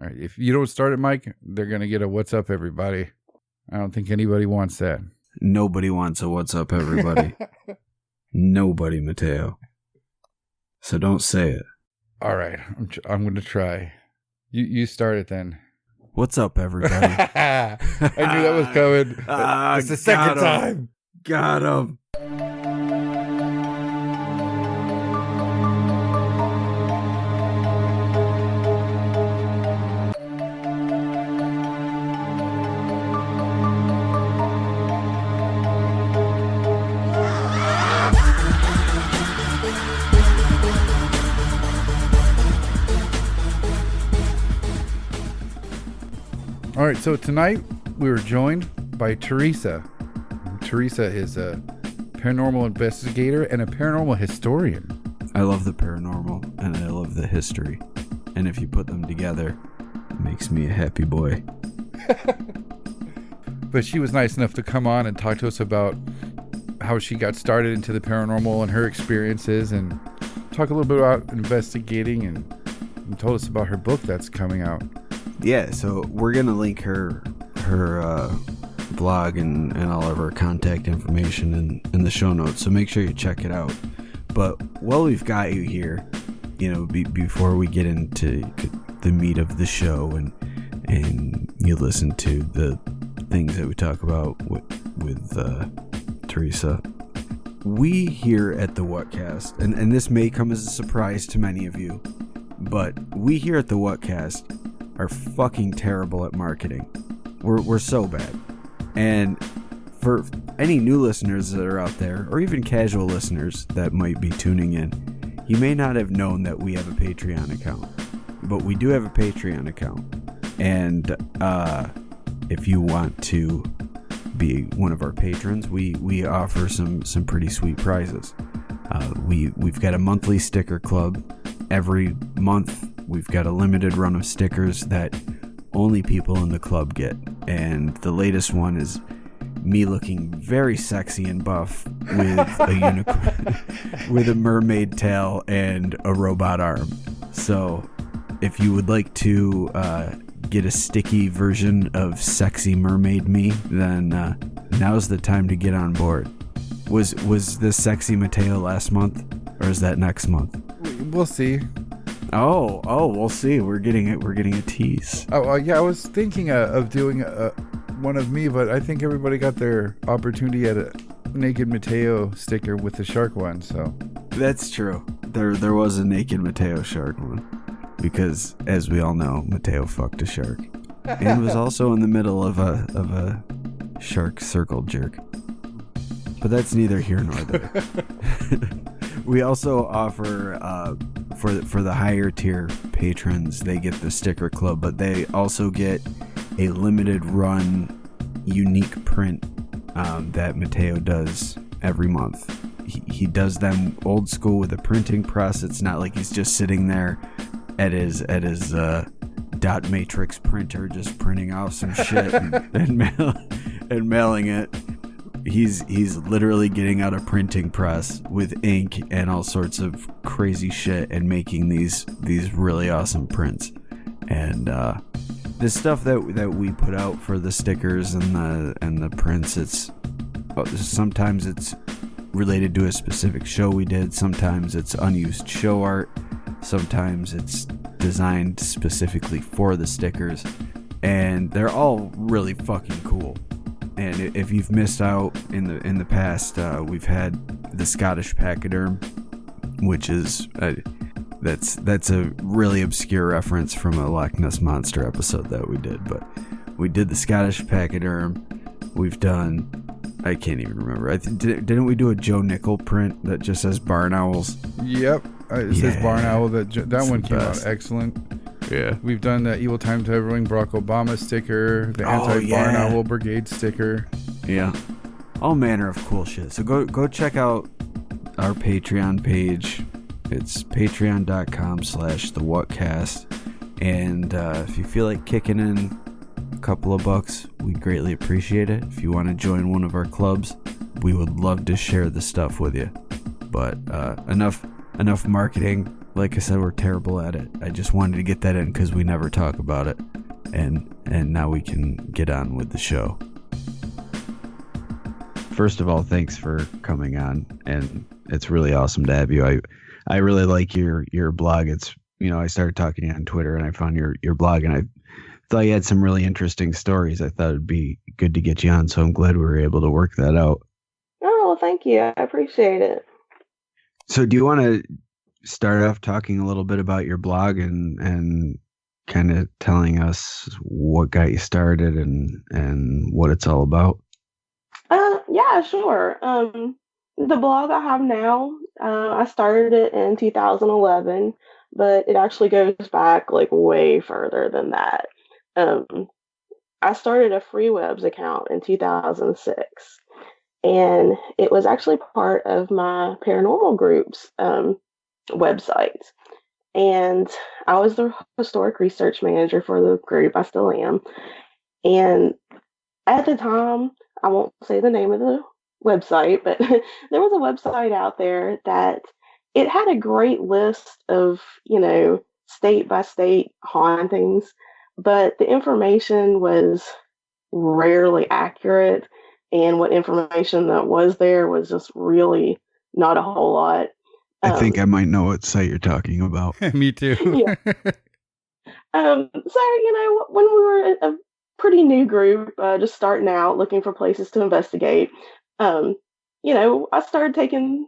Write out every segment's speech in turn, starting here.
All right. If you don't start it, Mike, they're going to get a what's up, everybody. I don't think anybody wants that. Nobody wants a what's up, everybody. Nobody, Mateo. So don't say it. All right. I'm going to try. You start it then. What's up, everybody? I knew that was coming. It's the second time. Got him. All right, so tonight we were joined by Theresa. Theresa is a paranormal investigator and a paranormal historian. I love the paranormal and I love the history. And if you put them together, it makes me a happy boy. But she was nice enough to come on and talk to us about how she got started into the paranormal and her experiences, and talk a little bit about investigating, and told us about her book that's coming out. Yeah, so we're going to link her blog and all of her contact information in the show notes, so make sure you check it out. But while we've got you here, before we get into the meat of the show and you listen to the things that we talk about with Theresa, we here at the Whatcast, and this may come as a surprise to many of you, but we here at the Whatcast are fucking terrible at marketing. We're so bad. And for any new listeners that are out there, or even casual listeners that might be tuning in, you may not have known that we have a Patreon account. But we do have a Patreon account. And if you want to be one of our patrons, we offer some pretty sweet prizes. We've got a monthly sticker club. Every month we've got a limited run of stickers that only people in the club get. And the latest one is me looking very sexy and buff with a unicorn, with a mermaid tail and a robot arm. So if you would like to get a sticky version of sexy mermaid me, then now's the time to get on board. Was the sexy Mateo last month, or is that next month? We'll see. Oh, we'll see. We're getting a tease. Oh, yeah, I was thinking of doing one of me, but I think everybody got their opportunity at a Naked Mateo sticker with the shark one, so. That's true. There was a Naked Mateo shark one, because as we all know, Mateo fucked a shark and was also in the middle of a shark circle jerk. But that's neither here nor there. We also offer for the higher tier patrons, they get the sticker club, but they also get a limited run unique print that Mateo does every month. He does them old school with a printing press. It's not like he's just sitting there at his dot matrix printer just printing off some shit and mailing it. He's literally getting out a printing press with ink and all sorts of crazy shit and making these really awesome prints. And the stuff that we put out for the stickers and the prints, sometimes it's related to a specific show we did, sometimes it's unused show art, sometimes it's designed specifically for the stickers, and they're all really fucking cool. And if you've missed out in the past, we've had the Scottish Pachyderm, which is that's a really obscure reference from a Loch Ness Monster episode that we did. But we did the Scottish Pachyderm. We've done, I can't even remember. Didn't we do a Joe Nickel print that just says barn owls? Yep, it says barn owl. That one came out excellent. Yeah. We've done the Evil Time Traveling Barack Obama sticker, the Anti-Barn Owl Brigade sticker. Yeah. All manner of cool shit. So go check out our Patreon page. It's patreon.com/thewhatcast. And if you feel like kicking in a couple of bucks, we greatly appreciate it. If you want to join one of our clubs, we would love to share the stuff with you. But enough marketing. like I said, we're terrible at it. I just wanted to get that in because we never talk about it, and now we can get on with the show. First of all, thanks for coming on, and it's really awesome to have you. I really like your blog. It's, I started talking to you on Twitter, and I found your blog, and I thought you had some really interesting stories. I thought it'd be good to get you on, so I'm glad we were able to work that out. Oh, well, thank you. I appreciate it. So do you want to start off talking a little bit about your blog and kind of telling us what got you started and what it's all about? Yeah, sure. The blog I have now, I started it in 2011, but it actually goes back like way further than that. Um, I started a free webs account in 2006, and it was actually part of my paranormal group's website. And I was the historic research manager for the group. I still am. And at the time, I won't say the name of the website, but there was a website out there that it had a great list of, state by state hauntings, but the information was rarely accurate. And what information that was there was just really not a whole lot. I think I might know what site you're talking about. Me too. Yeah. So, when we were a pretty new group, just starting out looking for places to investigate, um, I started taking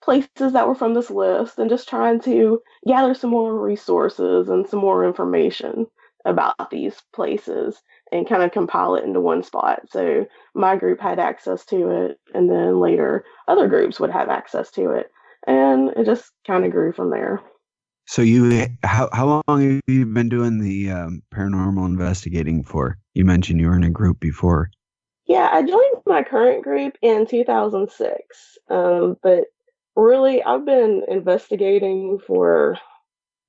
places that were from this list and just trying to gather some more resources and some more information about these places and kind of compile it into one spot. So my group had access to it, and then later other groups would have access to it. And it just kind of grew from there. So how long have you been doing the paranormal investigating for? You mentioned you were in a group before. Yeah, I joined my current group in 2006, but really I've been investigating for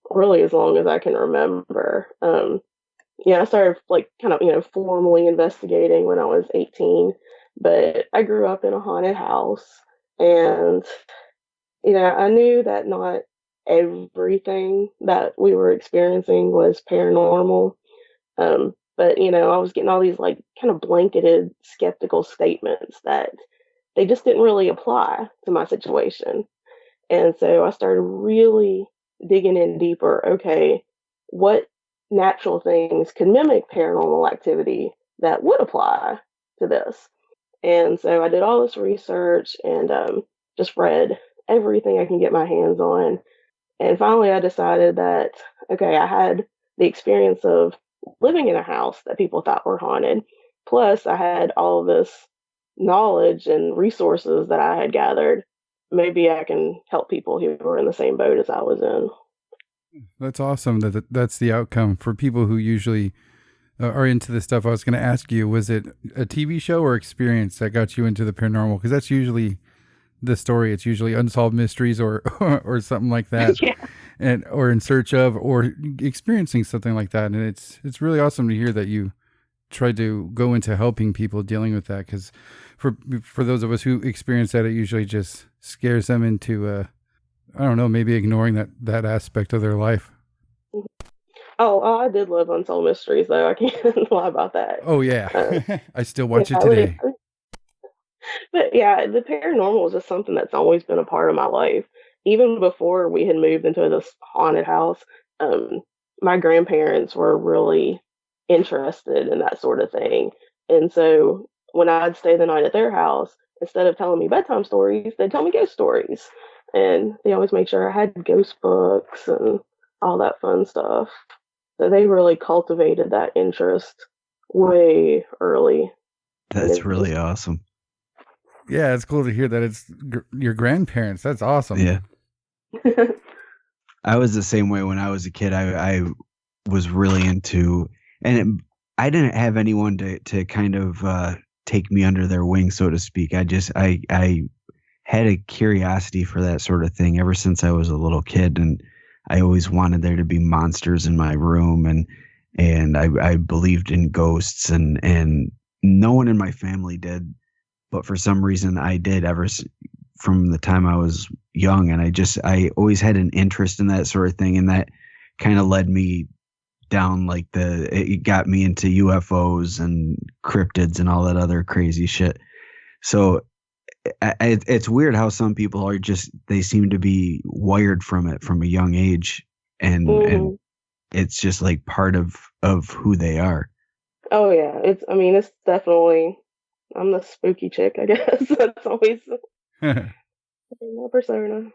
really as long as I can remember. I started like kind of, formally investigating when I was 18, but I grew up in a haunted house, and I knew that not everything that we were experiencing was paranormal. But I was getting all these like kind of blanketed skeptical statements that they just didn't really apply to my situation. And so I started really digging in deeper. Okay, what natural things could mimic paranormal activity that would apply to this? And so I did all this research and just read everything I can get my hands on. And finally, I decided that, okay, I had the experience of living in a house that people thought were haunted. Plus, I had all this knowledge and resources that I had gathered. Maybe I can help people who were in the same boat as I was in. That's awesome. That's the outcome for people who usually are into this stuff. I was going to ask you, was it a TV show or experience that got you into the paranormal? Because that's usually the story. It's usually unsolved mysteries or or something like that. Yeah. And or in search of or experiencing something like that. And it's really awesome to hear that you tried to go into helping people dealing with that, because for those of us who experience that, it usually just scares them into I don't know, maybe ignoring that aspect of their life. Oh, I did love Unsolved Mysteries, though. I can't lie about that. Oh yeah. I still watch it Yeah, today. but yeah, the paranormal is just something that's always been a part of my life. Even before we had moved into this haunted house, um, my grandparents were really interested in that sort of thing. And so when I'd stay the night at their house, instead of telling me bedtime stories, they'd tell me ghost stories. And they always made sure I had ghost books and all that fun stuff. So they really cultivated that interest way early. That's really awesome. Yeah, it's cool to hear that it's your grandparents. That's awesome. Yeah. I was the same way when I was a kid. I was really into, I didn't have anyone to kind of take me under their wing, so to speak. I had a curiosity for that sort of thing ever since I was a little kid, and I always wanted there to be monsters in my room, and I believed in ghosts, and no one in my family did, but for some reason I did from the time I was young, and I always had an interest in that sort of thing, and that kind of led me down like it got me into UFOs and cryptids and all that other crazy shit. So it's weird how some people are just they seem to be wired from it from a young age, and Hmm. it's just like part of who they are. Oh yeah, it's definitely I'm the spooky chick, I guess. That's always Yeah. my persona.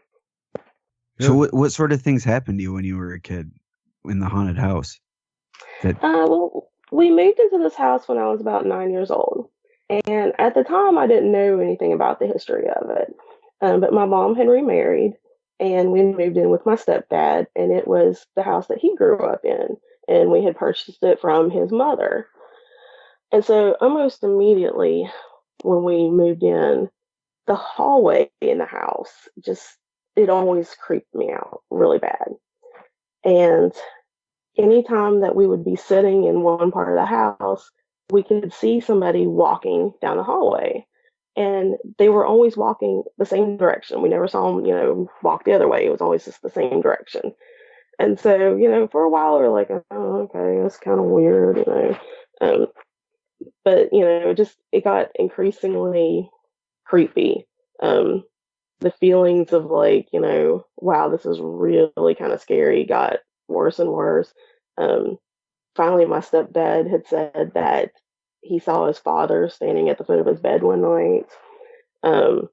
So what sort of things happened to you when you were a kid in the haunted house? That Well, we moved into this house when I was about 9 years old. And at the time, I didn't know anything about the history of it. But my mom had remarried, and we moved in with my stepdad, and it was the house that he grew up in. And we had purchased it from his mother. And so, almost immediately when we moved in, the hallway in the house just, it always creeped me out really bad. And anytime that we would be sitting in one part of the house, we could see somebody walking down the hallway. And they were always walking the same direction. We never saw them, walk the other way. It was always just the same direction. And so, for a while, we were like, oh, okay, that's kind of weird. But, it got increasingly creepy. Um, the feelings of like, wow, this is really kind of scary got worse and worse. Um, Finally, my stepdad had said that he saw his father standing at the foot of his bed one night. Um,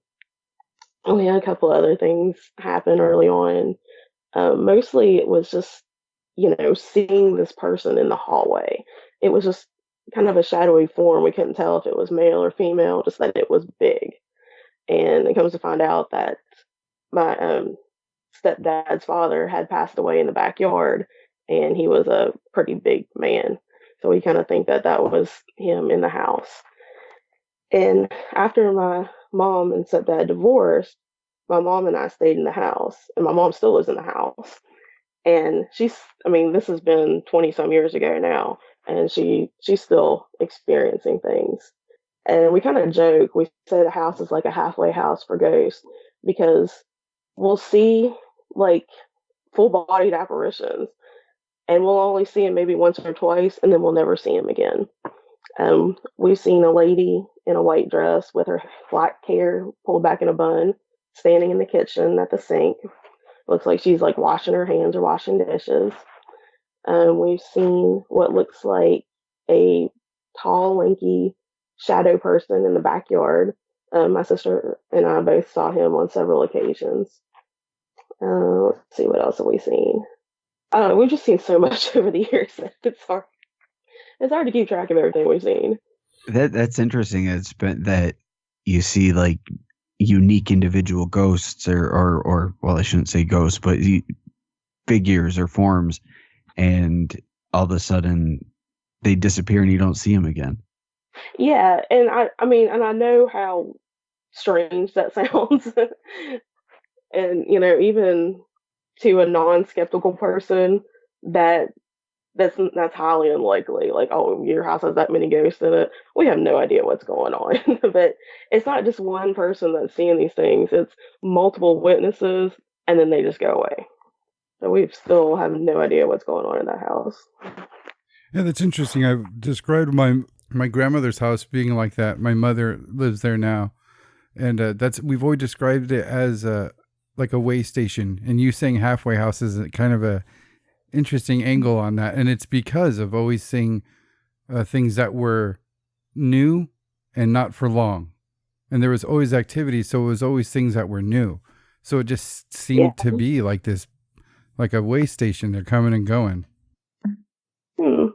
we had a couple other things happen early on. Mostly it was just, seeing this person in the hallway. It was just kind of a shadowy form. We couldn't tell if it was male or female, just that it was big. And it comes to find out that my stepdad's father had passed away in the backyard, and he was a pretty big man. So we kind of think that that was him in the house. And after my mom and stepdad divorced, my mom and I stayed in the house, and my mom still lives in the house. And this has been 20 some years ago now, and she's still experiencing things. And we kind of joke, we say the house is like a halfway house for ghosts because we'll see like full bodied apparitions, and we'll only see him maybe once or twice, and then we'll never see him again. We've seen a lady in a white dress with her black hair pulled back in a bun, standing in the kitchen at the sink. Looks like she's like washing her hands or washing dishes. We've seen what looks like a tall, lanky shadow person in the backyard. My sister and I both saw him on several occasions. Let's see, what else have we seen? I don't know. We've just seen so much over the years that it's hard. It's hard to keep track of everything we've seen. that's interesting. It's been that you see like unique individual ghosts or well, I shouldn't say ghosts, but figures or forms, and all of a sudden they disappear and you don't see them again. Yeah, and and I know how strange that sounds, and even to a non-skeptical person, that that's highly unlikely. Like, oh, your house has that many ghosts in it. We have no idea what's going on. But it's not just one person that's seeing these things. It's multiple witnesses, and then they just go away. So we still have no idea what's going on in that house. Yeah, that's interesting. I've described my grandmother's house being like that. My mother lives there now, and that's we've always described it as like a way station. And you saying halfway house is kind of a interesting angle on that, and it's because of always seeing things that were new and not for long, and there was always activity, so it was always things that were new. So it just Yeah. seemed to be like this, like a way station. They're coming and going.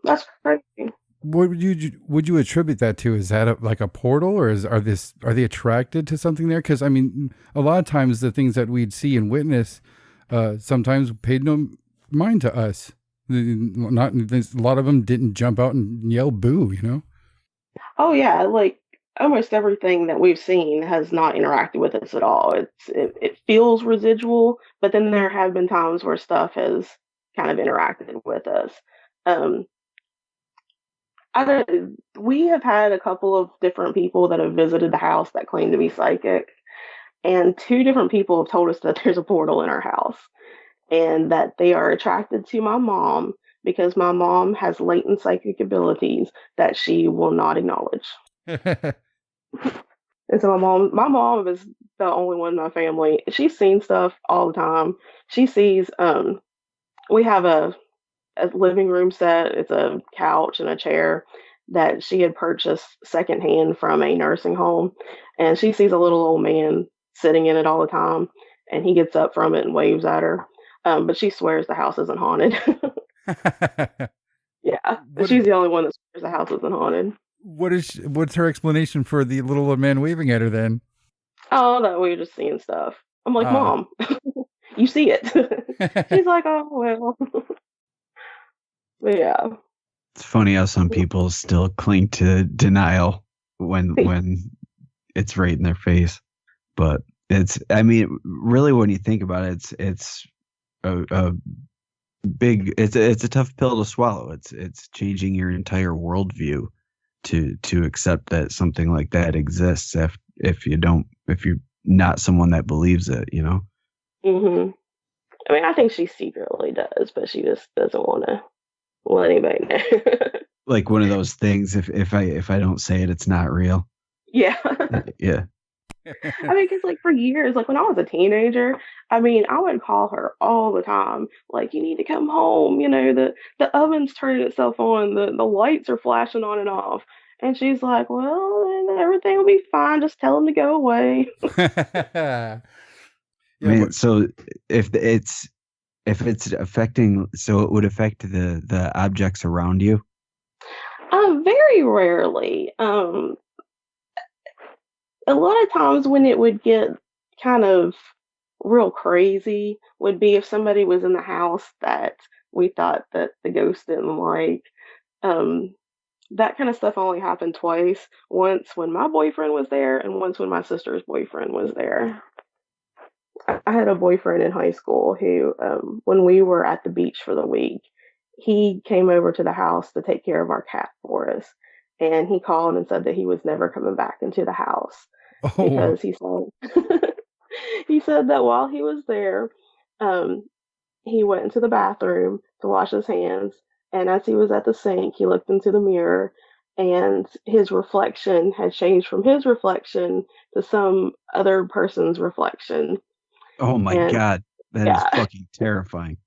That's crazy. What would you attribute that to? Is that like a portal, or are they attracted to something there? Because I mean, a lot of times the things that we'd see and witness, sometimes paid no mind to us. Not a lot of them didn't jump out and yell boo. Oh yeah, like almost everything that we've seen has not interacted with us at all. It feels residual, but then there have been times where stuff has kind of interacted with us. Um, I don't, we have had a couple of different people that have visited the house that claim to be psychic. And two different people have told us that there's a portal in our house and that they are attracted to my mom because my mom has latent psychic abilities that she will not acknowledge. And so my mom is the only one in my family. She's seen stuff all the time. She sees we have a living room set. It's a couch and a chair that she had purchased secondhand from a nursing home. And she sees a little old man sitting in it all the time. And he gets up from it and waves at her. But she swears the house isn't haunted. Yeah. what She's the only one that swears the house isn't haunted. what's her explanation for the little old man waving at her then? Oh, that we're just seeing stuff. I'm like, Ah. Mom, you see it. She's like, oh, well. But yeah. It's funny how some people still cling to denial when it's right in their face. But it's, I mean, really, when you think about it, it's a big, it's a tough pill to swallow. It's changing your entire worldview to accept that something like that exists. If you're not someone that believes it, you know. Hmm. I mean, I think she secretly does, but she just doesn't want to let anybody know. Like one of those things. If I don't say it, it's not real. Yeah. Yeah. I mean, because like for years, like when I was a teenager, I mean, I would call her all the time, like, you need to come home. You know, the oven's turning itself on, the lights are flashing on and off. And she's like, well, then everything will be fine. Just tell them to go away. Yeah, I mean, but so if it's affecting, so it would affect the objects around you. Very rarely. A lot of times when it would get kind of real crazy would be if somebody was in the house that we thought that the ghost didn't like. Um, that kind of stuff only happened twice. Once when my boyfriend was there, and once when my sister's boyfriend was there. I had a boyfriend in high school who, when we were at the beach for the week, he came over to the house to take care of our cat for us. And he called and said that he was never coming back into the house oh, because he said he said that while he was there, um, he went into the bathroom to wash his hands, and as he was at the sink, he looked into the mirror, and his reflection had changed from his reflection to some other person's reflection. Oh my And God, that is yeah, fucking terrifying.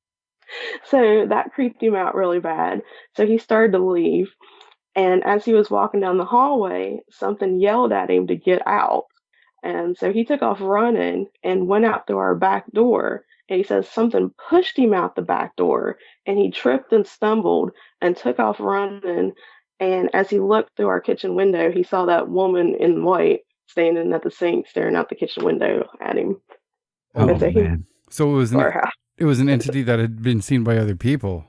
so that creeped him out really bad. So he started to leave, and as he was walking down the hallway, something yelled at him to get out. And so he took off running and went out through our back door. And he says something pushed him out the back door, and he tripped and stumbled and took off running. And as he looked through our kitchen window, he saw that woman in white standing at the sink, staring out the kitchen window at him. oh. Oh And so he went man. So to our house. it was an entity that had been seen by other people.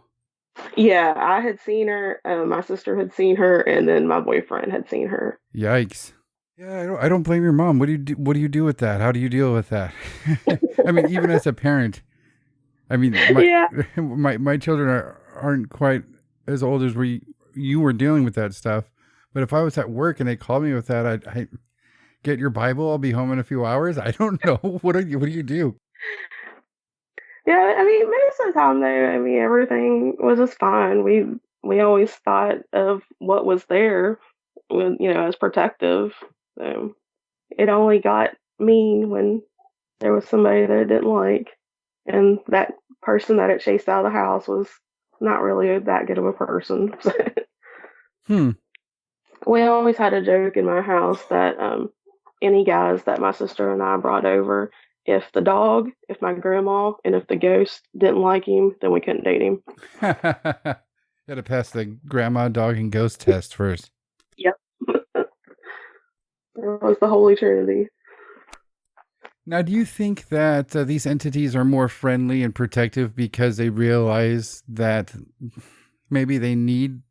Yeah, I had seen her. My sister had seen her, and then my boyfriend had seen her. Yikes. Yeah, I don't blame your mom. What do you do with that? How do you deal with that? I mean, even as a parent, I mean, Yeah, my children aren't quite as old as you were dealing with that stuff. But if I was at work and they called me with that, I get your Bible. I'll be home in a few hours. I don't know. What do you do? yeah. I mean, most of the time, though, I mean, everything was just fine. We always thought of what was there, as protective. So it only got mean when there was somebody that it didn't like, and that person that it chased out of the house was not really that good of a person. Hmm. We always had a joke in my house that any guys that my sister and I brought over, if the dog, if my grandma, and if the ghost didn't like him, then we couldn't date him. Got to pass the grandma, dog, and ghost test first. Yep. It was the Holy Trinity. Now, do you think that these entities are more friendly and protective because they realize that maybe they need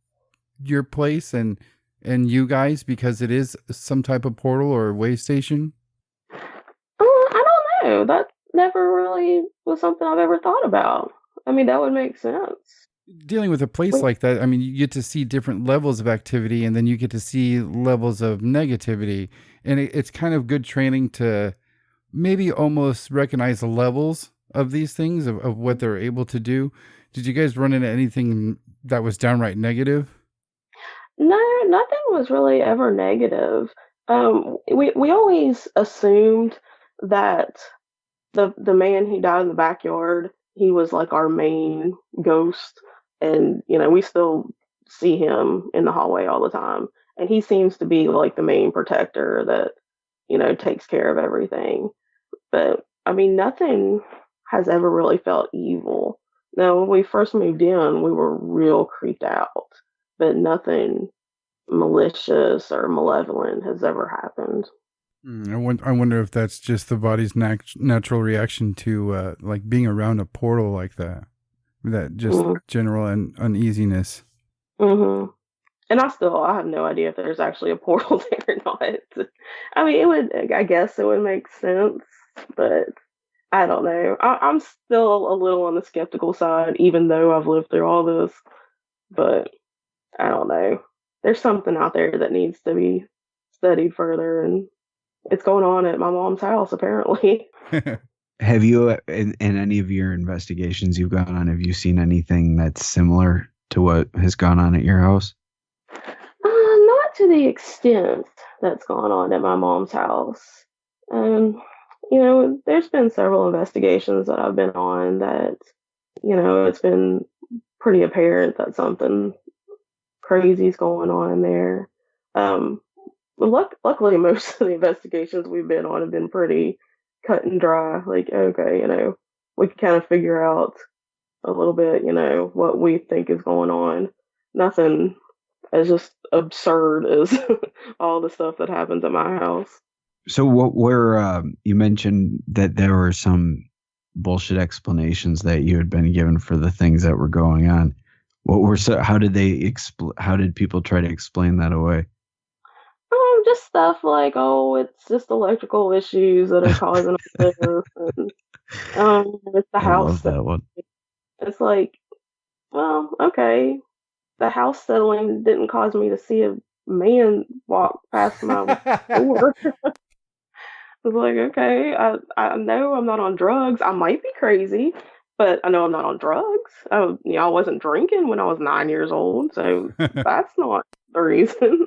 your place and you guys because it is some type of portal or way station? I don't know. That never really was something I've ever thought about. I mean, that would make sense. Dealing with a place Wait, like that, I mean, you get to see different levels of activity and then you get to see levels of negativity. And it's kind of good training to maybe almost recognize the levels of these things, of what they're able to do. Did you guys run into anything that was downright negative? No, nothing was really ever negative. We always assumed that the man who died in the backyard, he was like our main ghost, and we still see him in the hallway all the time, and he seems to be like the main protector that takes care of everything. But I mean, nothing has ever really felt evil. Now, when we first moved in, we were real creeped out, but nothing malicious or malevolent has ever happened. I wonder if that's just the body's natural reaction to like being around a portal like that. That just Mm-hmm. general uneasiness. Mm-hmm. And I have no idea if there's actually a portal there or not. I mean, I guess it would make sense, but I don't know. I'm still a little on the skeptical side, even though I've lived through all this, but I don't know. There's something out there that needs to be studied further, and it's going on at my mom's house, apparently. Have you, in any of your investigations you've gone on, have you seen anything that's similar to what has gone on at your house? Not to the extent that's gone on at my mom's house. Um, there's been several investigations that I've been on that, it's been pretty apparent that something crazy's going on there. Um, but luckily, most of the investigations we've been on have been pretty cut and dry. Like, okay, we can kind of figure out a little bit, what we think is going on. Nothing as just absurd as all the stuff that happens at my house. So what were you mentioned that there were some bullshit explanations that you had been given for the things that were going on. How did how did people try to explain that away? Just stuff like, oh, it's just electrical issues that are causing all this, and it's the I house love that that one. it's like, well, okay, the house settling didn't cause me to see a man walk past my door. It's like, okay, I know I'm not on drugs. I might be crazy, but I know I'm not on drugs. I wasn't drinking when I was 9 years old, so that's not the reason.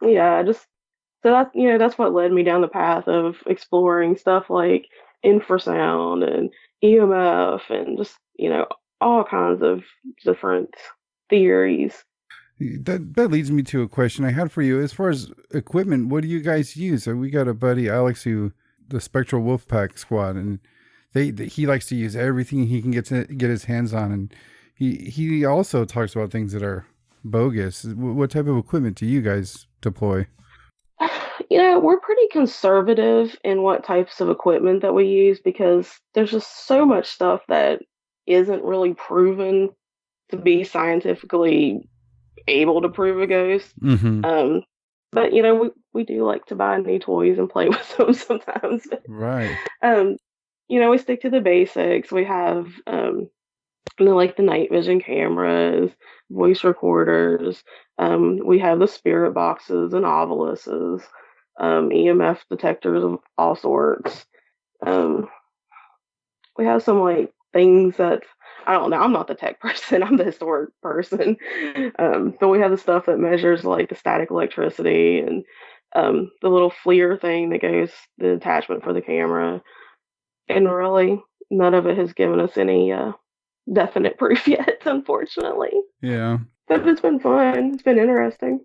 Yeah, just so that's what led me down the path of exploring stuff like infrasound and EMF and just all kinds of different theories. That leads me to a question I had for you. As far as equipment, what do you guys use? So we got a buddy Alex who the Spectral Wolfpack squad, and he likes to use everything he can get his hands on, and he also talks about things that are bogus. What type of equipment do you guys deploy? We're pretty conservative in what types of equipment that we use because there's just so much stuff that isn't really proven to be scientifically able to prove a ghost. Mm-hmm. Um, but we do like to buy new toys and play with them sometimes. Right. um, we stick to the basics. We have like the night vision cameras, voice recorders. We have the spirit boxes and obelisks, EMF detectors of all sorts. Um, we have some like things that I don't know. I'm not the tech person. I'm the historic person. But we have the stuff that measures like the static electricity and the little FLIR thing that goes the attachment for the camera. And really, none of it has given us any definite proof yet, unfortunately. Yeah. But it's been fun. It's been interesting.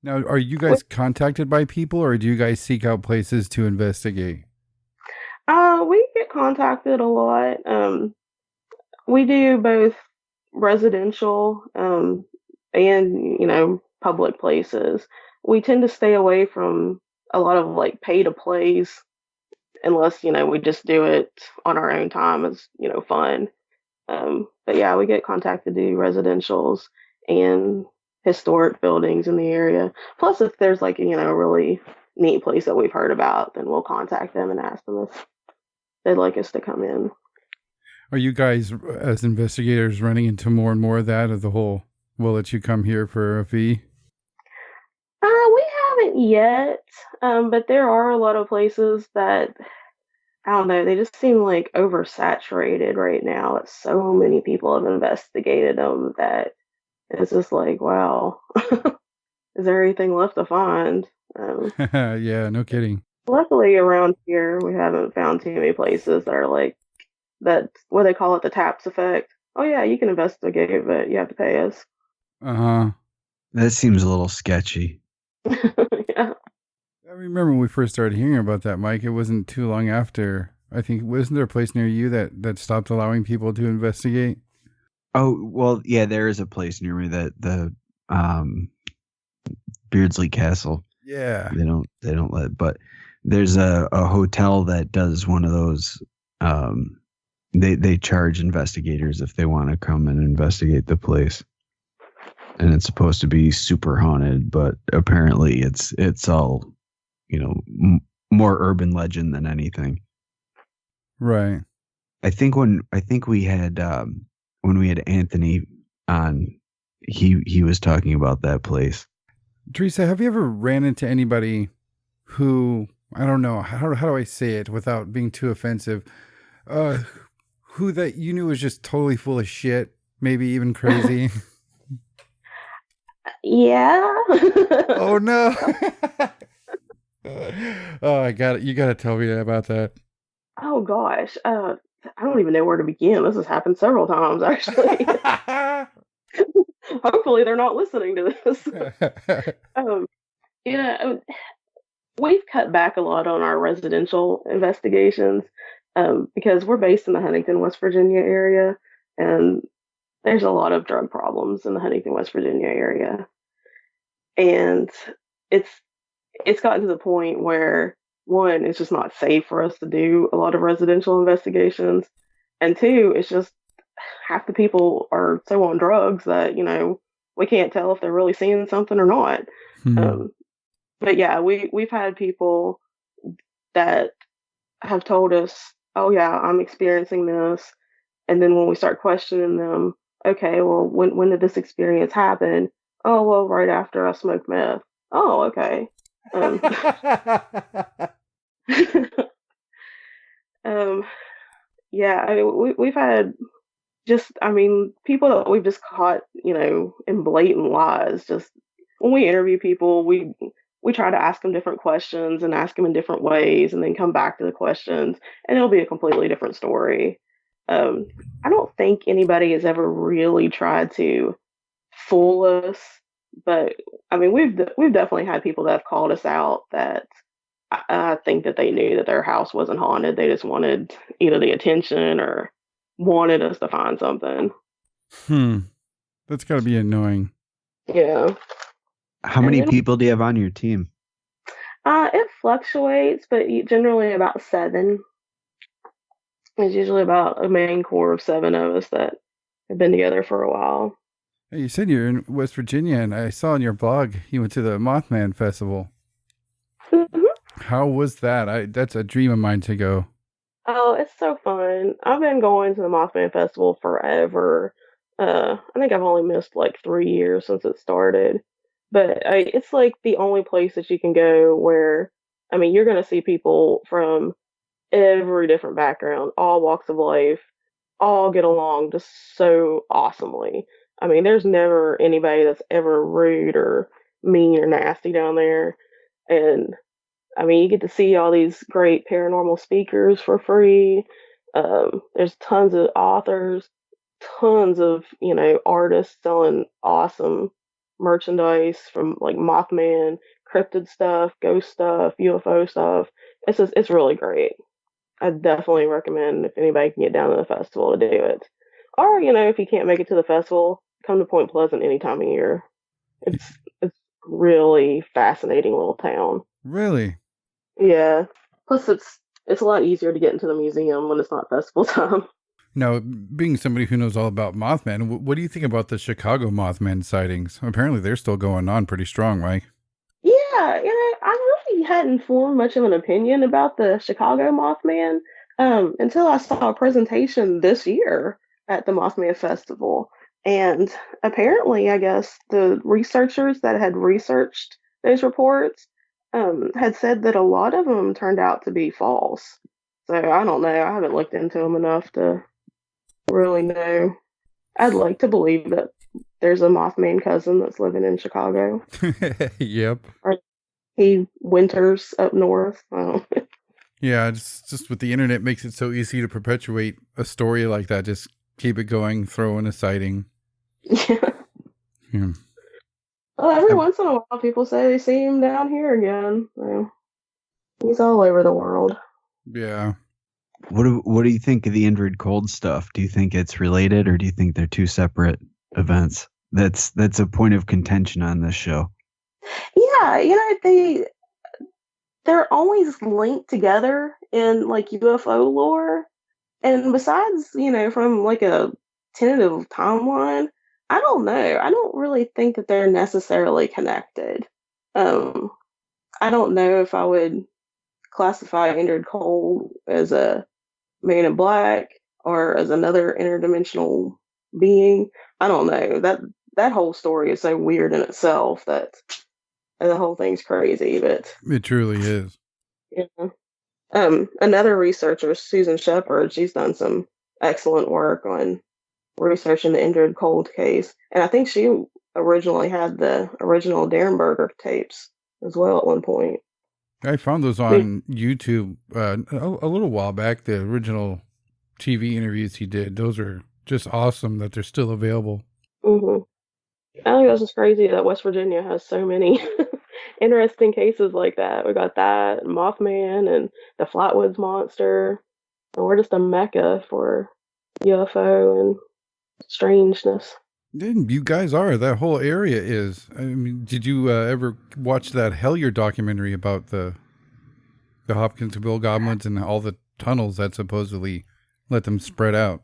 Now, are you guys contacted by people, or do you guys seek out places to investigate? We get contacted a lot. We do both residential and public places. We tend to stay away from a lot of like pay to plays unless we just do it on our own time as fun. But yeah, we get contacted to do residentials and historic buildings in the area. Plus, if there's like a really neat place that we've heard about, then we'll contact them and ask them if they'd like us to come in. Are you guys, as investigators, running into more and more of that, of the whole, we'll let you come here for a fee? We haven't yet, but there are a lot of places that I don't know. They just seem like oversaturated right now. So many people have investigated them that it's just like, wow, is there anything left to find? Um, Yeah, no kidding. Luckily, around here, we haven't found too many places that are like that. What they call it, the taps effect. Oh yeah, you can investigate, but you have to pay us. Uh-huh. That seems a little sketchy. Yeah. I remember when we first started hearing about that, Mike. It wasn't too long after. I think wasn't there a place near you that stopped allowing people to investigate? Oh, well, yeah, there is a place near me that the um Beardsley Castle. Yeah. They don't let, but there's a hotel that does one of those. um they charge investigators if they want to come and investigate the place, and it's supposed to be super haunted, but apparently it's all, more urban legend than anything. Right. I think when we had Anthony on, he was talking about that place. Teresa, have you ever ran into anybody who, I don't know, how do I say it without being too offensive? Uh, who that you knew was just totally full of shit, maybe even crazy? Yeah. Oh no. Oh, I got it. You got to tell me about that. Oh gosh. I don't even know where to begin. This has happened several times actually. Hopefully they're not listening to this. Um, yeah, we've cut back a lot on our residential investigations because we're based in the Huntington, West Virginia area, and there's a lot of drug problems in the Huntington, West Virginia area, and it's it's gotten to the point where one, it's just not safe for us to do a lot of residential investigations, and two, it's just half the people are so on drugs that we can't tell if they're really seeing something or not. Hmm. Um, but yeah, we've had people that have told us, "Oh yeah, I'm experiencing this," and then when we start questioning them, okay, well, when did this experience happen? Oh well, right after I smoked meth. Oh okay. Um, um, yeah, we've had just, I mean, people that we've just caught, in blatant lies. Just when we interview people, we try to ask them different questions and ask them in different ways, and then come back to the questions, and it'll be a completely different story. Um, I don't think anybody has ever really tried to fool us, but I mean, we've definitely had people that have called us out that I think that they knew that their house wasn't haunted. They just wanted either the attention or wanted us to find something. Hmm. That's got to be annoying. Yeah. How And many then people do you have on your team? it fluctuates, but generally about seven. It's usually about a main core of seven of us that have been together for a while. Hey, you said you're in West Virginia, and I saw on your blog you went to the Mothman Festival. Mhm. How was that? That's a dream of mine to go. Oh, it's so fun. I've been going to the Mothman Festival forever. I think I've only missed like 3 years since it started. But it's like the only place that you can go where, I mean, you're going to see people from every different background, all walks of life, all get along just so awesomely. I mean, there's never anybody that's ever rude or mean or nasty down there. And I mean, you get to see all these great paranormal speakers for free. There's tons of authors, tons of, artists selling awesome merchandise from like Mothman, cryptid stuff, ghost stuff, UFO stuff. It's really great. I definitely recommend if anybody can get down to the festival to do it. Or, if you can't make it to the festival, come to Point Pleasant any time of year. It's really fascinating little town. Really? Yeah. Plus it's a lot easier to get into the museum when it's not festival time. Now, being somebody who knows all about Mothman, what do you think about the Chicago Mothman sightings? Apparently, they're still going on pretty strong, Mike. Yeah, I really hadn't formed much of an opinion about the Chicago Mothman until I saw a presentation this year at the Mothman Festival. And apparently, I guess the researchers that had researched those reports had said that a lot of them turned out to be false. So I don't know. I haven't looked into them enough to really know. I'd like to believe that there's a Mothman cousin that's living in Chicago, Yep. or he winters up north. I don't know. Yeah, just with the internet makes it so easy to perpetuate a story like that. Just keep it going, throw in a sighting. Yeah. Yeah. Well, every Um, once in a while, people say they see him down here again. So he's all over the world. yeah. What do you think of the Indrid Cold stuff? Do you think it's related, or do you think they're two separate events? That's a point of contention on this show. Yeah, they're always linked together in like UFO lore. And besides, from like a tentative timeline, I don't know. I don't really think that they're necessarily connected. Um, I don't know if I would classify Entered Cold as a Man in Black or as another interdimensional being. I don't know. That whole story is so weird in itself that the whole thing's crazy. But It truly is. yeah. Another researcher, Susan Shepard, she's done some excellent work on researching the Indrid Cold case, and I think she originally had the original Derenberger tapes as well at one point. I found those I on YouTube a little while back. The original TV interviews he did. Those are just awesome that they're still available. hmm I think that's just crazy that West Virginia has so many interesting cases like that. We got that, and Mothman, and the Flatwoods Monster, and we're just a mecca for UFO and strangeness. Then you guys are. That whole area is. I mean, did you ever watch that Hellier documentary about the Hopkinsville goblins and all the tunnels that supposedly let them spread out?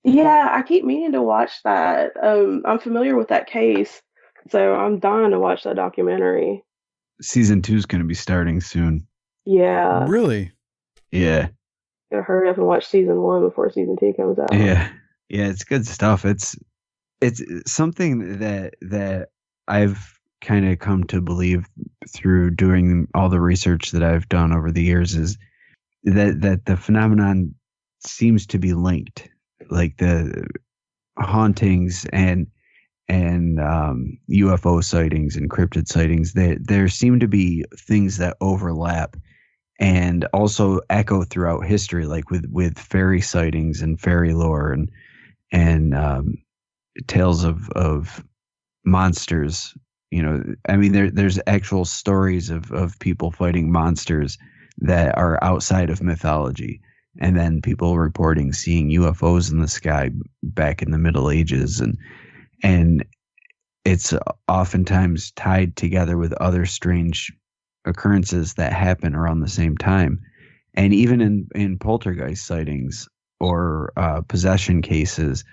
Yeah, I keep meaning to watch that. I'm familiar with that case, so I'm dying to watch that documentary. Season 2 is going to be starting soon. Yeah, Really? Yeah, gotta hurry up and watch season one before season two comes out. yeah, yeah. It's good stuff. It's something that I've kind of come to believe through doing all the research that I've done over the years is that the phenomenon seems to be linked, like the hauntings and UFO sightings and cryptid sightings. There seem to be things that overlap and also echo throughout history, like with fairy sightings and fairy lore and tales of monsters. I mean, there's actual stories of people fighting monsters that are outside of mythology, and then people reporting seeing UFOs in the sky back in the Middle Ages, and it's oftentimes tied together with other strange occurrences that happen around the same time. And even in poltergeist sightings or possession cases,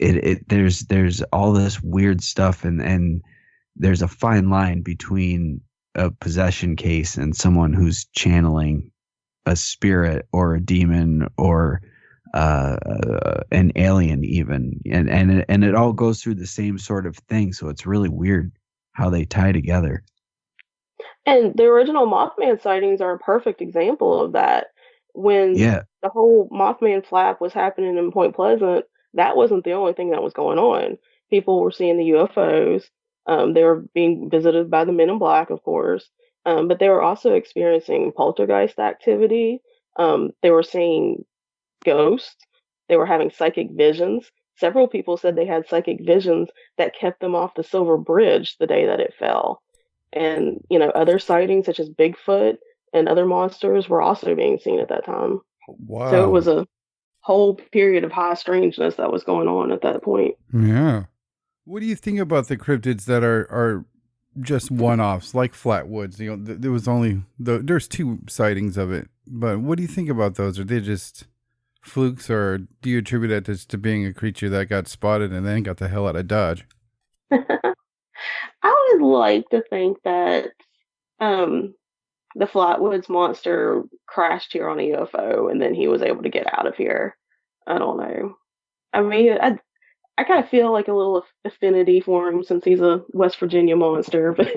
there's all this weird stuff, and there's a fine line between a possession case and someone who's channeling a spirit or a demon or an alien even, and it all goes through the same sort of thing. So it's really weird how they tie together. And the original Mothman sightings are a perfect example of that. When Yeah, the whole Mothman flap was happening in Point Pleasant, that wasn't the only thing that was going on. People were seeing the UFOs. They were being visited by the Men in Black, of course, but they were also experiencing poltergeist activity. They were seeing ghosts. They were having psychic visions. Several people said they had psychic visions that kept them off the Silver Bridge the day that it fell. And, other sightings such as Bigfoot and other monsters were also being seen at that time. So it was Wow. a whole period of high strangeness that was going on at that point. Yeah. What do you think about the cryptids that are just one-offs, like Flatwoods? There was only there's two sightings of it, but what do you think about those? Are they just flukes, or do you attribute that just to being a creature that got spotted and then got the hell out of Dodge? I would like to think that um, the Flatwoods monster crashed here on a UFO and then he was able to get out of here. I don't know. I mean, I kind of feel like a little affinity for him since he's a West Virginia monster, but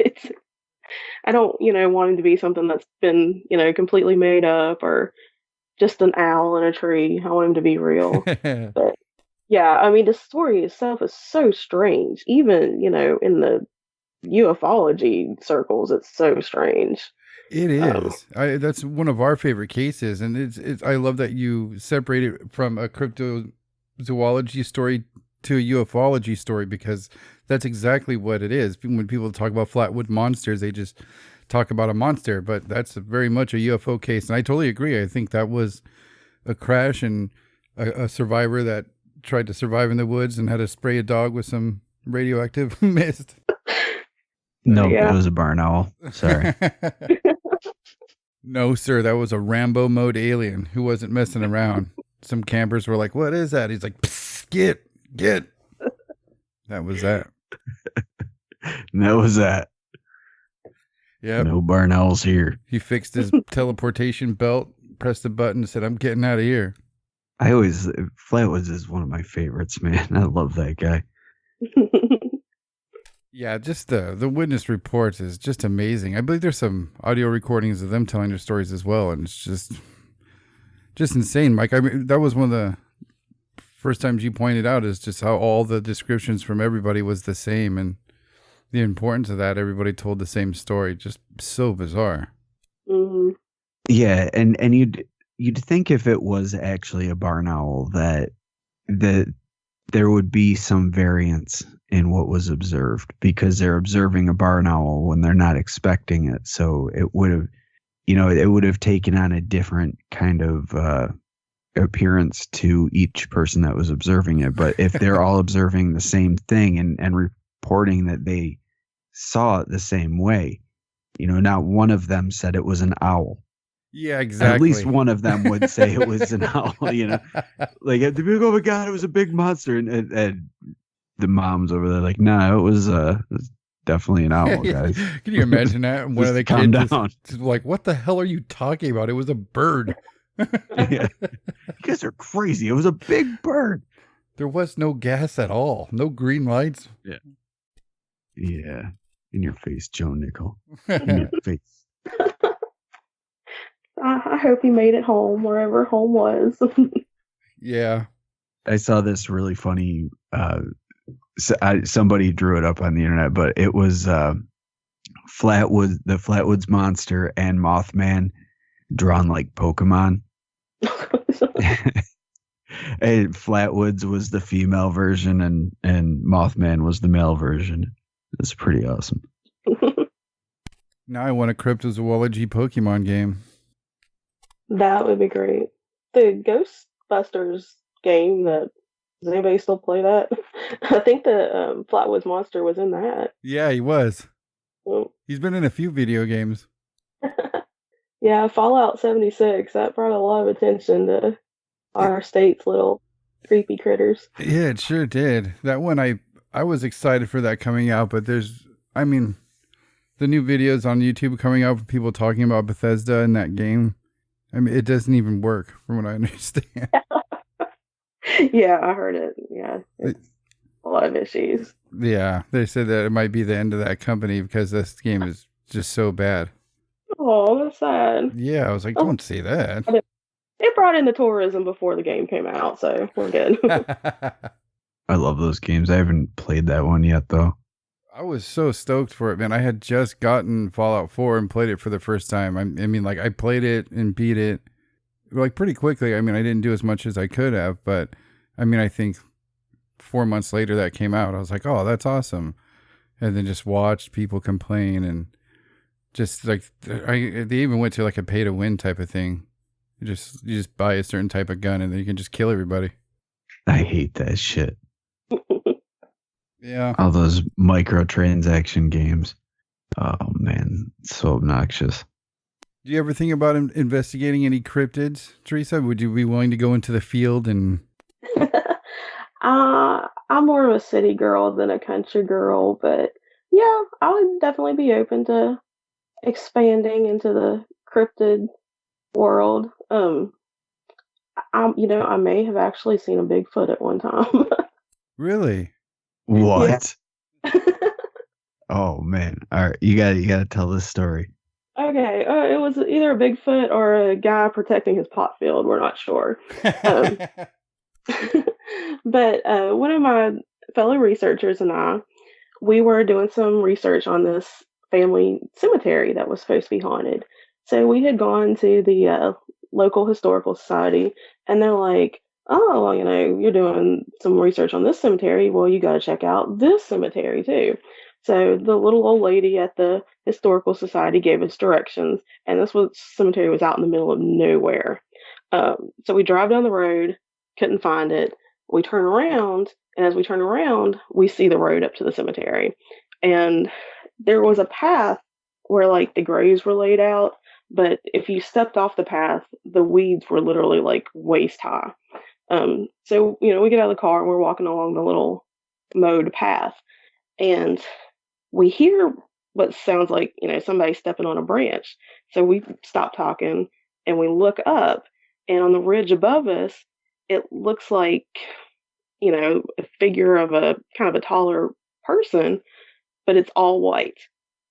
I don't, want him to be something that's been, completely made up or just an owl in a tree. I want him to be real. But yeah, I mean, the story itself is so strange. Even, in the ufology circles, it's so strange. It Um, is. That's one of our favorite cases, and it's. I love that you separate it from a cryptozoology story to a ufology story because that's exactly what it is. When people talk about flatwood monsters, they just talk about a monster, but that's very much a UFO case, and I totally agree. I think that was a crash and a survivor that tried to survive in the woods and had to spray a dog with some radioactive mist. Nope, it yeah. was a barn owl. Sorry. No, sir, that was a Rambo mode alien who wasn't messing around. Some campers were like, "What is that?" He's like, "Psst, get." That was that. And that was that. Yep. No barn owls here. He fixed his teleportation belt, pressed the button, and said, "I'm getting out of here." Flatwoods is one of my favorites, man. I love that guy. Yeah, just the witness reports is just amazing. I believe there's some audio recordings of them telling their stories as well, and it's just insane, Mike. I mean, that was one of the first times you pointed out is just how all the descriptions from everybody was the same, and the importance of that. Everybody told the same story. Just so bizarre. hmm Yeah, and you'd think if it was actually a barn owl that there would be some variance in what was observed because they're observing a barn owl when they're not expecting it. So it would have taken on a different kind of appearance to each person that was observing it. But if they're all observing the same thing and reporting that they saw it the same way, not one of them said it was an owl. Yeah, exactly. At least one of them would say it was an owl, Like, the people, oh my God, it was a big monster. And the mom's over there like, no, it was definitally an owl, guys. Can you imagine that? One of the calm kids down. is like, what the hell are you talking about? It was a bird. Yeah. You guys are crazy. It was a big bird. There was no gas at all. No green lights. Yeah. Yeah. In your face, Joe Nickel. In your face. I hope he made it home, wherever home was. Yeah. I saw this really funny. Somebody drew it up on the internet, but it was the Flatwoods monster and Mothman drawn like Pokemon. And Flatwoods was the female version, and Mothman was the male version. It's pretty awesome. Now I want a cryptozoology Pokemon game. That would be great. The Ghostbusters game does anybody still play that? I think the Flatwoods Monster was in that. Yeah, he was. Well, He's been in a few video games. yeah, Fallout 76, that brought a lot of attention to our state's little creepy critters. Yeah, it sure did. That one, I was excited for that coming out, but the new videos on YouTube coming out with people talking about Bethesda and that game. I mean, it doesn't even work from what I understand. Yeah, I heard it. Yeah, it's a lot of issues. Yeah, they said that it might be the end of that company because this game is just so bad. Oh, that's sad. Yeah, I was like, don't say that. It brought in the tourism before the game came out, so we're good. I love those games. I haven't played that one yet, though. I was so stoked for it, man. I had just gotten Fallout 4 and played it for the first time. I mean, like, I played it and beat it, like, pretty quickly. I mean, I didn't do as much as I could have, but, I mean, I think 4 months later that came out. I was like, oh, that's awesome. And then just watched people complain and just, like, they even went to, like, a pay-to-win type of thing. You just buy a certain type of gun and then you can just kill everybody. I hate that shit. Yeah. All those microtransaction games. Oh, man. It's so obnoxious. Do you ever think about investigating any cryptids, Theresa? Would you be willing to go into the field and... I'm more of a city girl than a country girl, but yeah, I would definitely be open to expanding into the cryptid world. I may have actually seen a Bigfoot at one time. Really? What? Yeah. Oh man. All right. You gotta tell this story. Okay, it was either a Bigfoot or a guy protecting his pot field. We're not sure. Um, but one of my fellow researchers and I, we were doing some research on this family cemetery that was supposed to be haunted. So we had gone to the local historical society, and they're like, "Oh, well, you're doing some research on this cemetery. Well, you got to check out this cemetery too." So the little old lady at the historical society gave us directions, and cemetery was out in the middle of nowhere. So we drive down the road, couldn't find it. We turn around, and as we turn around, we see the road up to the cemetery. And there was a path where like the graves were laid out, but if you stepped off the path, the weeds were literally like waist high. So we get out of the car and we're walking along the little mowed path, and we hear what sounds like somebody stepping on a branch. So we stop talking and we look up, and on the ridge above us, it looks like a figure of a kind of a taller person, but it's all white.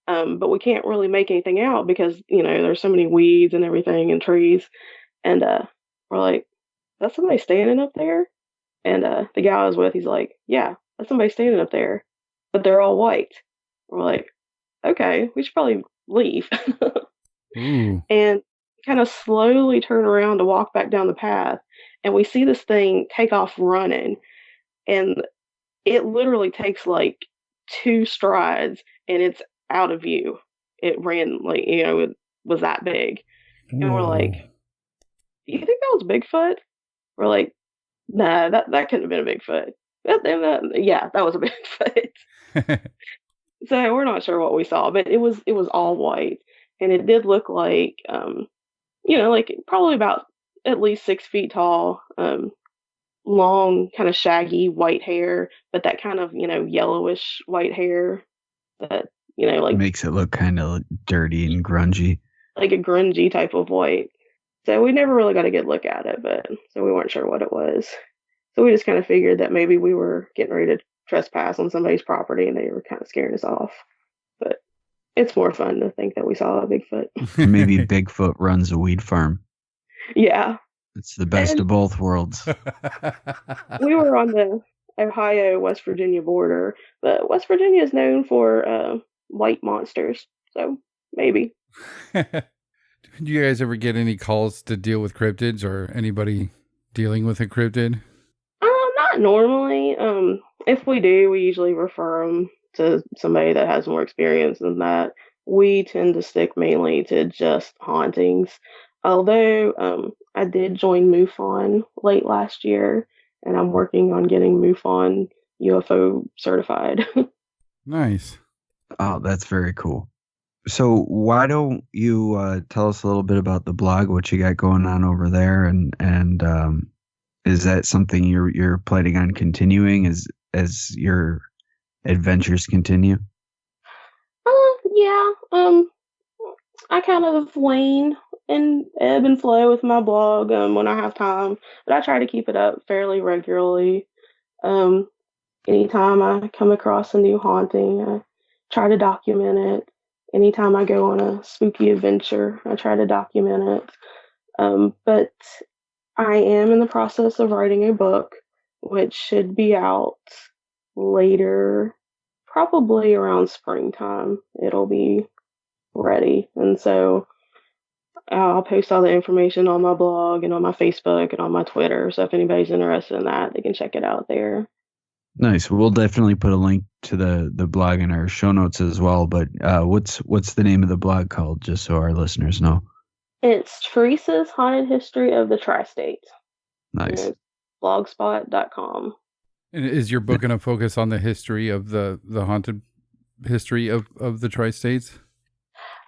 But we can't really make anything out because, there's so many weeds and everything and trees. And we're like, that's somebody standing up there? And the guy I was with, he's like, yeah, that's somebody standing up there, but they're all white. We're like, okay, we should probably leave. Ooh. And kind of slowly turn around to walk back down the path. And we see this thing take off running. And it literally takes like two strides and it's out of view. It ran like, it was that big. And we're Whoa. like, do you think that was Bigfoot? We're like, nah, that couldn't have been a Bigfoot. Yeah, that was a Bigfoot. So we're not sure what we saw, but it was all white. And it did look like, like probably about at least 6 feet tall, long, kind of shaggy white hair, but that kind of, yellowish white hair that, like Makes it look kind of dirty and grungy. like a grungy type of white. So we never really got a good look at it, but so we weren't sure what it was. So we just kind of figured that maybe we were getting ready to trespass on somebody's property and they were kind of scaring us off. But it's more fun to think that we saw a Bigfoot. Maybe Bigfoot runs a weed farm. Yeah. It's the best And of both worlds. we were on the Ohio-West Virginia border, but West Virginia is known for white monsters, so maybe. Do you guys ever get any calls to deal with cryptids or anybody dealing with a cryptid? Not normally. If we do, we usually refer them to somebody that has more experience than that. We tend to stick mainly to just hauntings. Although I did join MUFON late last year, and I'm working on getting MUFON UFO certified. Nice. Oh, that's very cool. So why don't you tell us a little bit about the blog, what you got going on over there, and is that something you're planning on continuing as your adventures continue? Yeah. I kind of wane and ebb and flow with my blog when I have time, but I try to keep it up fairly regularly. Um, Anytime I come across a new haunting, I try to document it. Anytime I go on a spooky adventure, I try to document it. But I am in the process of writing a book, which should be out later, probably around springtime. It'll be ready. And so I'll post all the information on my blog and on my Facebook and on my Twitter. So if anybody's interested in that, they can check it out there. Nice. We'll definitely put a link to the blog in our show notes as well. But what's the name of the blog called, just so our listeners know? It's Theresa's Haunted History of the Tri-State. Nice. It's blogspot.com. And is your book going to focus on the history of the haunted history of the tri-states?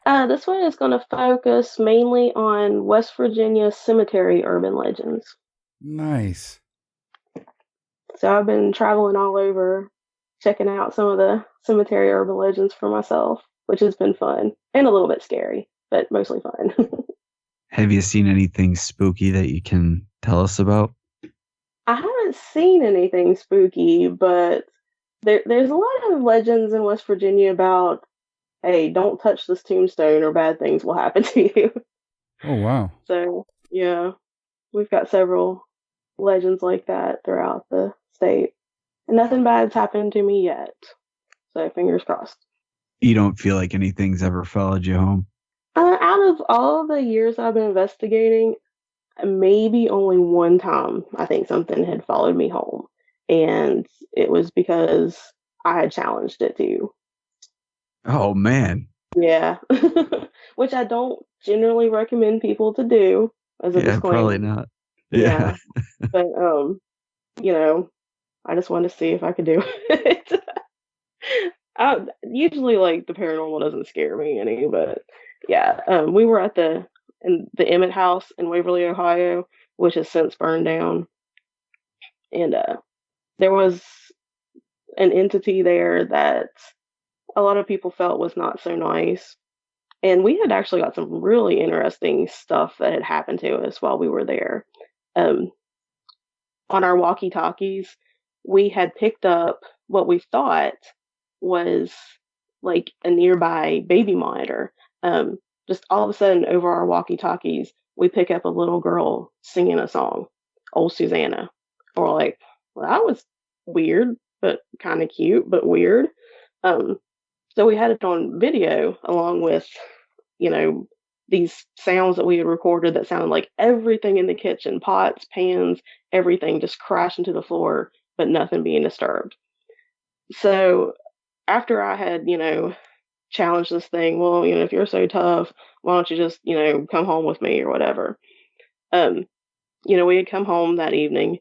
This one is going to focus mainly on West Virginia cemetery urban legends. Nice. So I've been traveling all over, checking out some of the cemetery urban legends for myself, which has been fun and a little bit scary, but mostly fun. Have you seen anything spooky that you can tell us about? I haven't seen anything spooky, but there's a lot of legends in West Virginia about, hey, don't touch this tombstone or bad things will happen to you. Oh wow. So yeah, we've got several legends like that throughout the state, and nothing bad's happened to me yet. So fingers crossed. You don't feel like anything's ever followed you home? Out of all the years I've been investigating, maybe only one time I think something had followed me home, and it was because I had challenged it to. Oh man. Yeah, which I don't generally recommend people to do as a Yeah, disclaimer. probably not. Yeah. Yeah, but you know, I just wanted to see if I could do it. Usually, like the paranormal doesn't scare me any, but yeah, we were at the Emmett House in Waverly, Ohio, which has since burned down, and there was an entity there that a lot of people felt was not so nice. And we had actually got some really interesting stuff that had happened to us while we were there. Um, on our walkie talkies, we had picked up what we thought was like a nearby baby monitor. Um, just all of a sudden, over our walkie talkies, we pick up a little girl singing a song, Old Susanna. Or like, well, that was weird, but kind of cute, but weird. Um, so we had it on video along with, you know, these sounds that we had recorded that sounded like everything in the kitchen, pots, pans, everything just crashing to the floor, but nothing being disturbed. So after I had, challenged this thing, well, if you're so tough, why don't you just, come home with me or whatever? Um, we had come home that evening,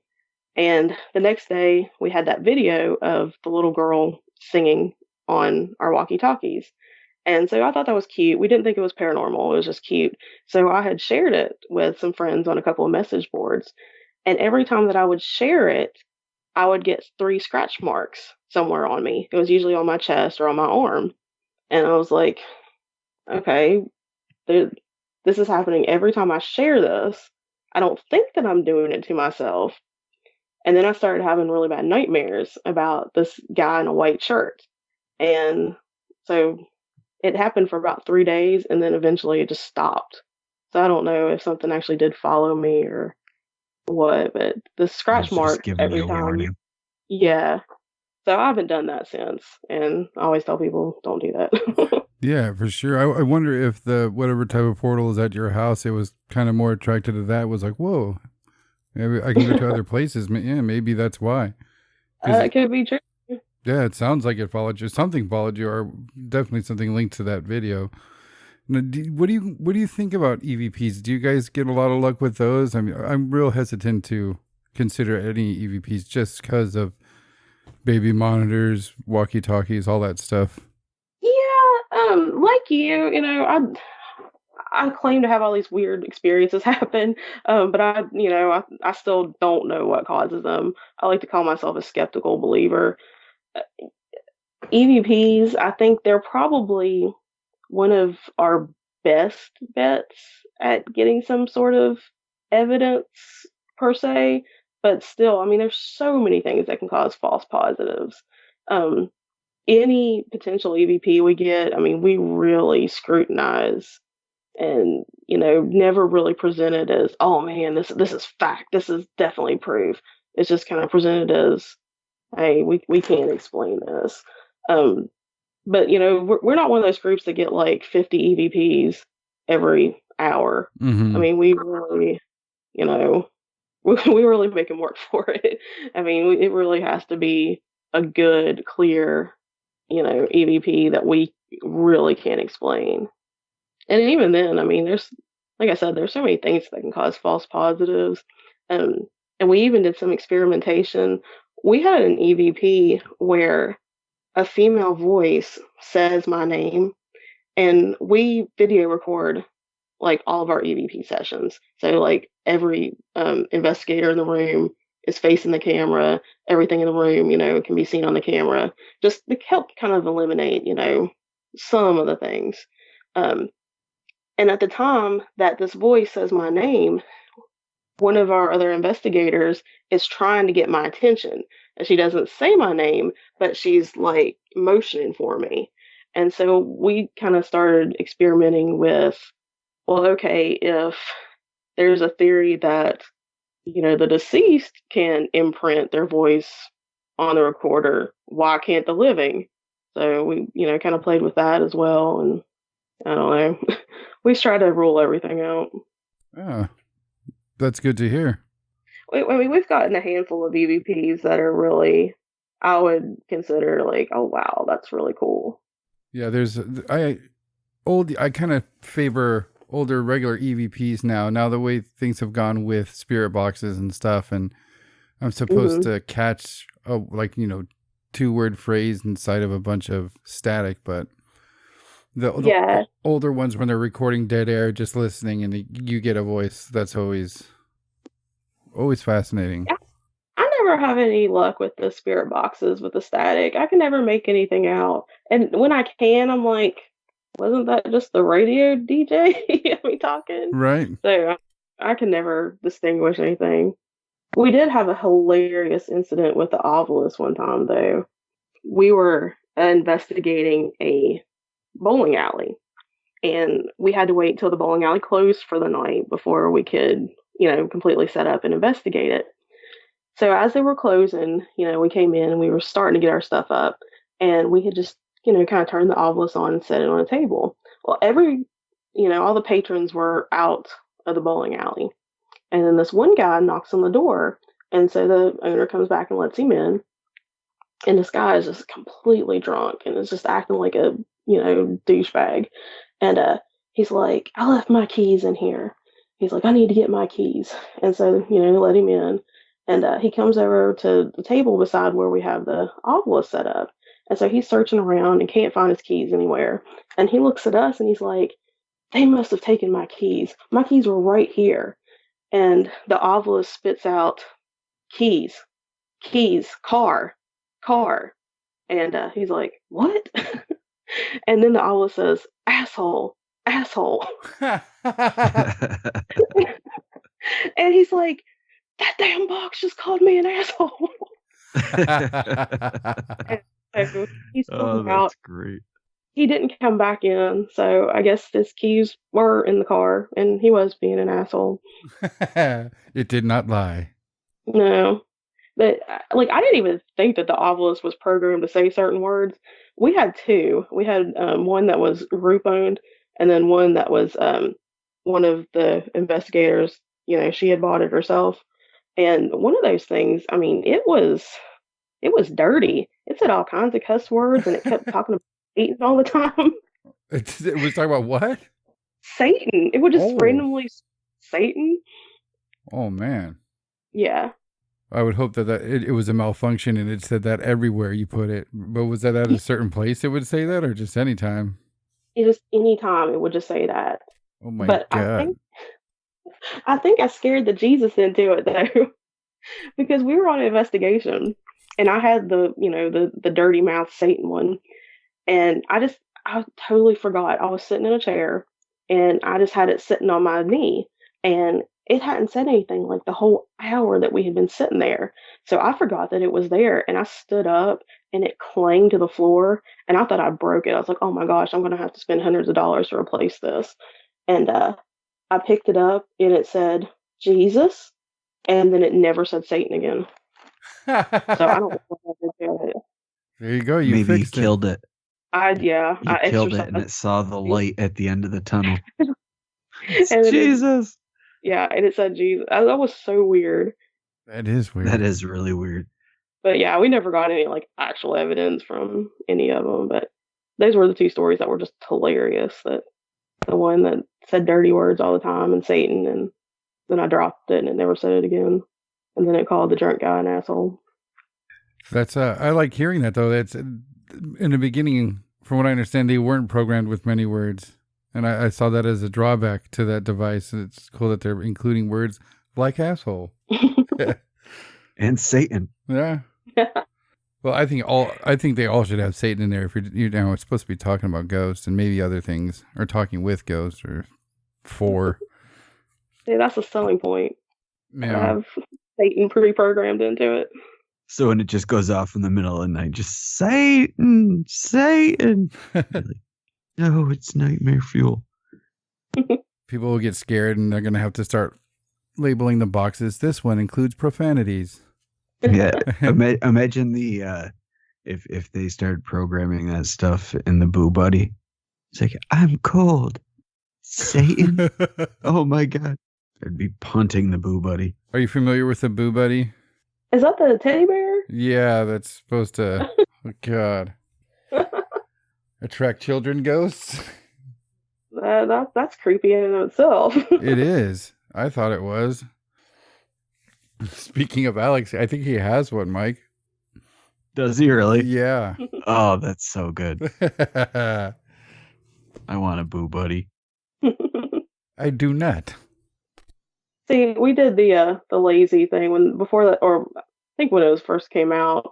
and the next day we had that video of the little girl singing on our walkie talkies. And so I thought that was cute. We didn't think it was paranormal, it was just cute. So I had shared it with some friends on a couple of message boards. And every time that I would share it, I would get three scratch marks somewhere on me. It was usually on my chest or on my arm. And I was like, okay, there, this is happening every time I share this. I don't think that I'm doing it to myself. And then I started having really bad nightmares about this guy in a white shirt. And so it happened for about 3 days, and then eventually it just stopped. So I don't know if something actually did follow me or what, but the I scratch was just mark giving every you a time. warning. Yeah. So I haven't done that since, and I always tell people don't do that. Yeah, for sure. I wonder if the whatever type of portal is at your house, it was kind of more attracted to that. Was like, whoa, maybe I can go to other places. Yeah, maybe that's why. Because It could be true. yeah, it sounds like it followed you. Something followed you, or definitely something linked to that video. Now, what do you think about EVPs? Do you guys get a lot of luck with those? I mean, I'm real hesitant to consider any EVPs just because of baby monitors, walkie talkies, all that stuff. Yeah, like I claim to have all these weird experiences happen, but I still don't know what causes them. I like to call myself a skeptical believer. EVPs, I think they're probably one of our best bets at getting some sort of evidence per se, but still, I mean, there's so many things that can cause false positives. Um, any potential EVP we get, I mean, we really scrutinize and never really presented as, oh man, this is fact, this is definitely proof. It's just kind of presented as, hey, we can't explain this. Um, but we're not one of those groups that get like 50 EVPs every hour. I Mm-hmm. mean, we really, you know, we really make them work for it. I mean, it really has to be a good, clear, EVP that we really can't explain. And even then, I mean, like I said, there's so many things that can cause false positives. Um, and we even did some experimentation. We had an EVP where a female voice says my name, and we video record like all of our EVP sessions. So like every investigator in the room is facing the camera. Everything in the room, can be seen on the camera. Just to help kind of eliminate, some of the things. Um, and at the time that this voice says my name, one of our other investigators is trying to get my attention. and she doesn't say my name, but she's like motioning for me. And so we kind of started experimenting with, well, okay, if there's a theory that, the deceased can imprint their voice on the recorder, why can't the living? So we, kind of played with that as well. And I don't know. We try to rule everything out. Oh, that's good to hear. I mean, we've gotten a handful of EVPs that are really, I would consider like, oh wow, that's really cool. Yeah, I kind of favor older regular EVPs now. Now the way things have gone with spirit boxes and stuff, and I'm supposed to catch a 2-word phrase inside of a bunch of static, but the older ones when they're recording dead air, just listening, and you get a voice. That's always fascinating. I never have any luck with the spirit boxes with the static. I can never make anything out. And when I can, I'm like, wasn't that just the radio DJ talking? Right. So I can never distinguish anything. We did have a hilarious incident with the ovilus one time, though. We were investigating a bowling alley, and we had to wait till the bowling alley closed for the night before we could, completely set up and investigate it. So as they were closing, we came in and we were starting to get our stuff up, and we had just, kind of turned the ovilus on and set it on a table. Well, all the patrons were out of the bowling alley. And then this one guy knocks on the door, and so the owner comes back and lets him in. And this guy is just completely drunk and is just acting like a, douchebag. And he's like, I left my keys in here. He's like, I need to get my keys. And so, let him in. And he comes over to the table beside where we have the ovilus set up. And so he's searching around and can't find his keys anywhere. And he looks at us and he's like, they must have taken my keys. My keys were right here. And the ovilus spits out keys, car. And he's like, what? And then the ovilus says, asshole. And he's like, that damn box just called me an asshole. And so he's talking that's great. He didn't come back in, so I guess his keys were in the car, and he was being an asshole. It did not lie. No. But, I didn't even think that the ovilus was programmed to say certain words. We had two. We had one that was group owned, and then one that was one of the investigators, she had bought it herself. And one of those things, it was dirty. It said all kinds of cuss words, and it kept talking about Satan all the time. It was talking about what? Satan. It would just randomly Satan. Oh, man. Yeah. I would hope that it was a malfunction and it said that everywhere you put it. But was that at a certain place it would say that, or just anytime? Just anytime it would just say that. Oh my God. I think I scared the Jesus into it though. Because we were on an investigation and I had the dirty mouth Satan one. And I totally forgot. I was sitting in a chair and I just had it sitting on my knee, and it hadn't said anything like the whole hour that we had been sitting there. So I forgot that it was there, and I stood up and it clanged to the floor, and I thought I broke it. I was like, oh my gosh, I'm going to have to spend hundreds of dollars to replace this. And I picked it up and it said Jesus, and then it never said Satan again. So I don't know what I did to it. There you go. Maybe you killed it. I killed it and it saw the light at the end of the tunnel. It's Jesus. Yeah, and it said Jesus. That was so weird. That is weird. That is really weird. But yeah, we never got any actual evidence from any of them. But those were the two stories that were just hilarious. That the one that said dirty words all the time and Satan, and then I dropped it and it never said it again. And then it called the drunk guy an asshole. That's I like hearing that though. That's in the beginning, from what I understand, they weren't programmed with many words. And I saw that as a drawback to that device. And it's cool that they're including words like asshole. And Satan. Yeah. Well, I think they all should have Satan in there. If it's supposed to be talking about ghosts and maybe other things, or talking with ghosts, or for. See, that's a selling point. Yeah. I have Satan pre-programmed into it. So when it just goes off in the middle of the night, just Satan, Satan. You're like, no, it's nightmare fuel. People will get scared and they're going to have to start labeling the boxes. This one includes profanities. Yeah. Imagine the if they started programming that stuff in the Boo Buddy. It's like, I'm cold. Satan. Oh my God. I'd be punting the Boo Buddy. Are you familiar with the Boo Buddy? Is that the teddy bear? Yeah, that's supposed to, oh God, attract children ghosts. That's creepy in and of itself. It is. I thought it was. Speaking of Alex, I think he has one, Mike. Does he really? Yeah. Oh, that's so good. I want a Boo Buddy. I do not. See, we did the lazy thing before that, or I think when it was first came out.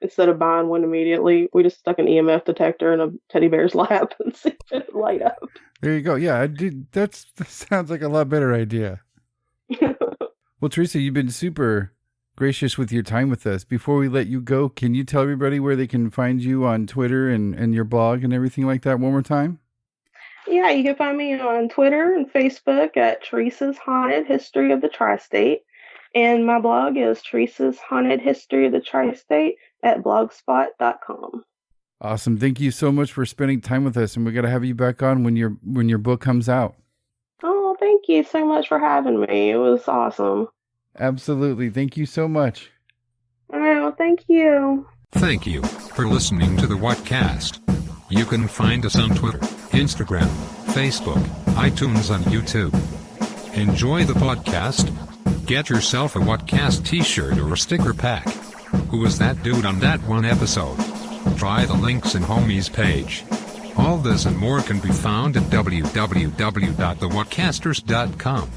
Instead of buying one immediately, we just stuck an EMF detector in a teddy bear's lap and see if it would light up. There you go. Yeah, that sounds like a lot better idea. Well, Theresa, you've been super gracious with your time with us. Before we let you go, can you tell everybody where they can find you on Twitter and your blog and everything like that one more time? Yeah, you can find me on Twitter and Facebook at Theresa's Haunted History of the Tri-State. And my blog is Theresa's Haunted History of the Tri-State at blogspot.com. Awesome. Thank you so much for spending time with us. And we're going to have you back on when your book comes out. Oh, thank you so much for having me. It was awesome. Absolutely. Thank you so much. All right, well, thank you. Thank you for listening to the Whatcast. You can find us on Twitter, Instagram, Facebook, iTunes, and YouTube. Enjoy the podcast. Get yourself a Whatcast t-shirt or a sticker pack. Who was that dude on that one episode? Try the links in Homie's page. All this and more can be found at www.thewhatcasters.com.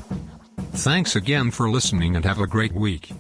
Thanks again for listening and have a great week.